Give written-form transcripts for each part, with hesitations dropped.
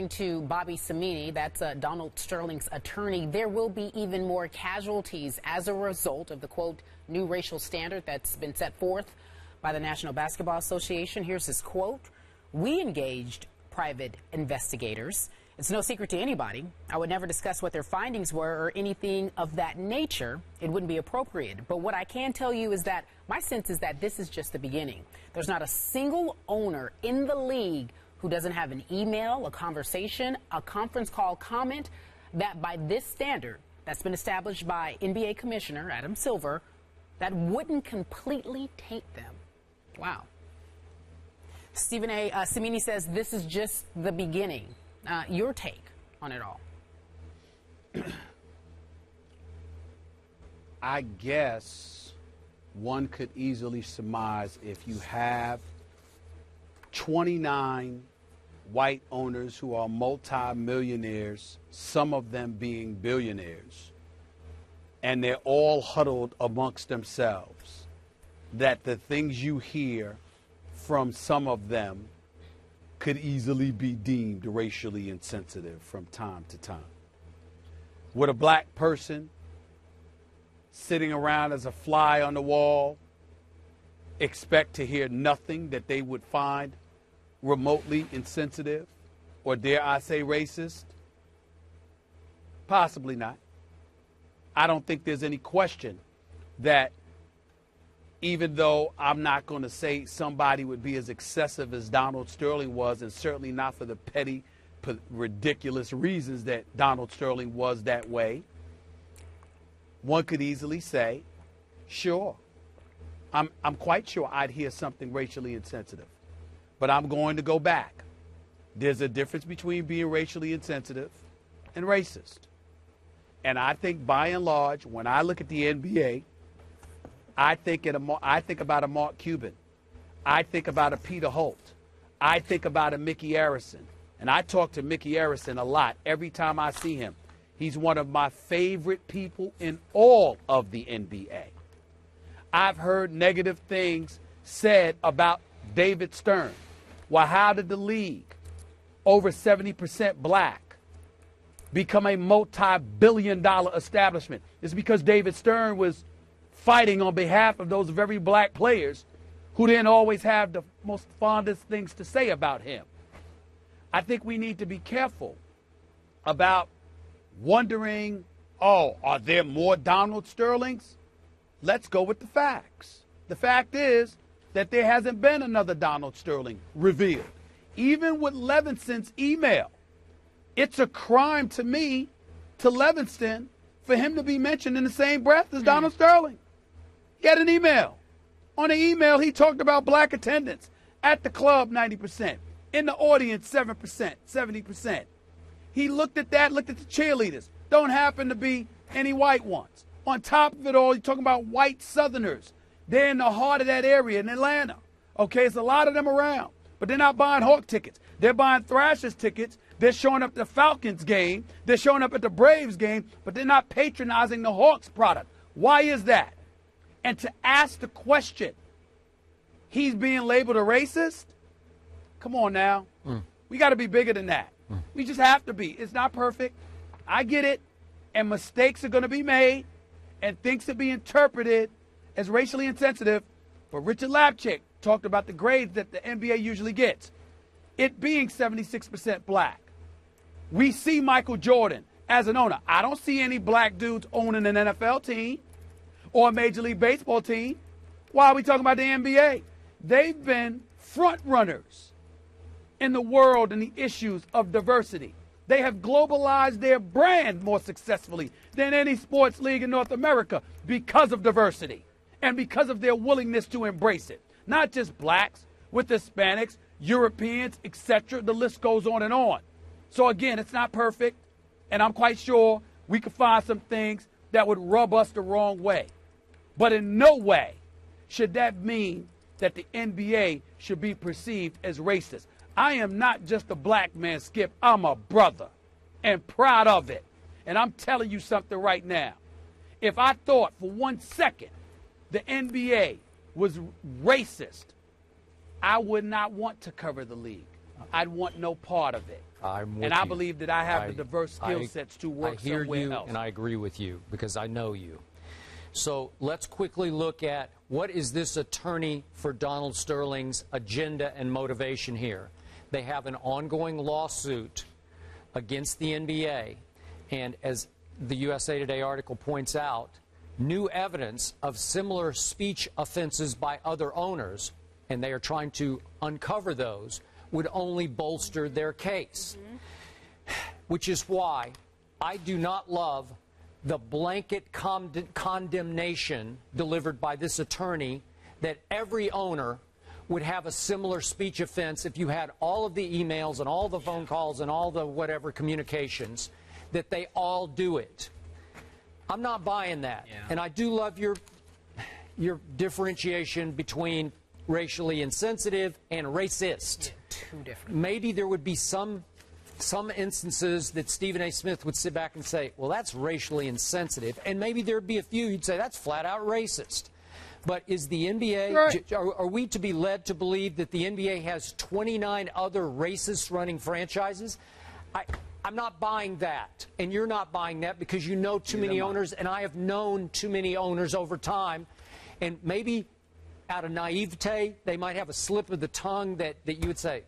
according to Bobby Samini, that's Donald Sterling's attorney, there will be even more casualties as a result of the, quote, new racial standard that's been set forth by the National Basketball Association. Here's his quote. We engaged private investigators. It's no secret to anybody. I would never discuss what their findings were or anything of that nature. It wouldn't be appropriate. But what I can tell you is that my sense is that this is just the beginning. There's not a single owner in the league who doesn't have an email, a conversation, a conference call comment that by this standard that's been established by NBA Commissioner Adam Silver, that wouldn't completely taint them. Wow. Stephen A. Samini says this is just the beginning. Your take on it all? I guess one could easily surmise if you have 29 white owners who are multi-millionaires, some of them being billionaires, and they're all huddled amongst themselves, that the things you hear from some of them could easily be deemed racially insensitive from time to time. Would a black person sitting around as a fly on the wall expect to hear nothing that they would find remotely insensitive, or dare I say racist? Possibly not. I don't think there's any question that even though I'm not going to say somebody would be as excessive as Donald Sterling was, and certainly not for the petty, ridiculous reasons that Donald Sterling was that way, one could easily say, sure, I'm quite sure I'd hear something racially insensitive. But I'm going to go back. There's a difference between being racially insensitive and racist. And I think by and large, when I look at the NBA, I think about a Mark Cuban. I think about a Peter Holt. I think about a Mickey Arison. And I talk to Mickey Arison a lot every time I see him. He's one of my favorite people in all of the NBA. I've heard negative things said about David Stern. Well, how did the league, over 70% black, become a multi-billion-dollar establishment? It's because David Stern was fighting on behalf of those very black players who didn't always have the most fondest things to say about him. I think we need to be careful about wondering, oh, are there more Donald Sterlings? Let's go with the facts. The fact is that there hasn't been another Donald Sterling revealed. Even with Levinson's email, it's a crime to me, to Levinston, for him to be mentioned in the same breath as Donald Sterling. He had an email. On the email, he talked about black attendance at the club, 90%. In the audience, 7%, 70%. He looked at that, looked at the cheerleaders. Don't happen to be any white ones. On top of it all, you're talking about white Southerners. They're in the heart of that area in Atlanta. Okay, it's a lot of them around. But they're not buying Hawk tickets. They're buying Thrashers tickets. They're showing up at the Falcons game. They're showing up at the Braves game. But they're not patronizing the Hawks product. Why is that? And to ask the question, he's being labeled a racist? Come on now. We got to be bigger than that. We just have to be. It's not perfect. I get it. And mistakes are going to be made. And things to be interpreted as racially insensitive. But Richard Lapchick talked about the grades that the NBA usually gets. It being 76% black. We see Michael Jordan as an owner. I don't see any black dudes owning an NFL team or a Major League Baseball team. Why are we talking about the NBA? They've been front runners in the world and the issues of diversity. They have globalized their brand more successfully than any sports league in North America because of diversity and because of their willingness to embrace it. Not just blacks, with Hispanics, Europeans, etc. The list goes on and on. So again, it's not perfect, and I'm quite sure we could find some things that would rub us the wrong way. But in no way should that mean that the NBA should be perceived as racist. I am not just a black man, Skip. I'm a brother and proud of it. And I'm telling you something right now. If I thought for 1 second the NBA was racist, I would not want to cover the league. I'd want no part of it. I'm with And I you. believe that I have the diverse skill sets to work I hear somewhere you, else. and I agree with you because I know you. So let's quickly look at what is this attorney for Donald Sterling's agenda and motivation here. They have an ongoing lawsuit against the NBA, and as the USA Today article points out, new evidence of similar speech offenses by other owners, and they are trying to uncover those, would only bolster their case. Which is why I do not love the blanket condemnation delivered by this attorney that every owner would have a similar speech offense if you had all of the emails and all the phone calls and all the whatever communications, that they all do it. I'm not buying that. Yeah. And I do love your differentiation between racially insensitive and racist. Two different. Maybe there would be some instances that Stephen A. Smith would sit back and say, well, that's racially insensitive. And maybe there'd be a few who'd say, that's flat out racist. But is the NBA, Right. are we to be led to believe that the NBA has 29 other racists running franchises? I'm not buying that. And you're not buying that because you know too many owners, and I have known too many owners over time. And maybe out of naivete, they might have a slip of the tongue that you would say,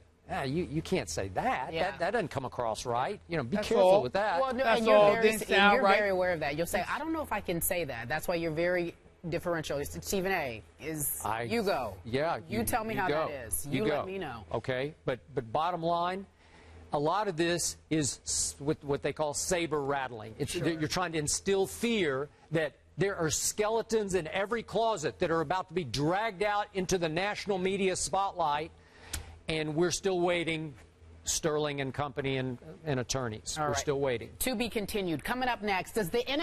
you can't say that. Yeah. That doesn't come across right. You know, be That's careful all. with that. Well, no, That's and you're, all. very, Didn't and sound you're right. very aware of that. You'll say, I don't know if I can say that. That's why you're very differential. Stephen A. is, you go. Yeah. You tell me how go. that is. You go. let me know. Okay. But bottom line, a lot of this is what they call saber rattling. You're trying to instill fear that there are skeletons in every closet that are about to be dragged out into the national media spotlight, and we're still waiting, Sterling and company and attorneys. All We're right. still waiting. To be continued. Coming up next, does the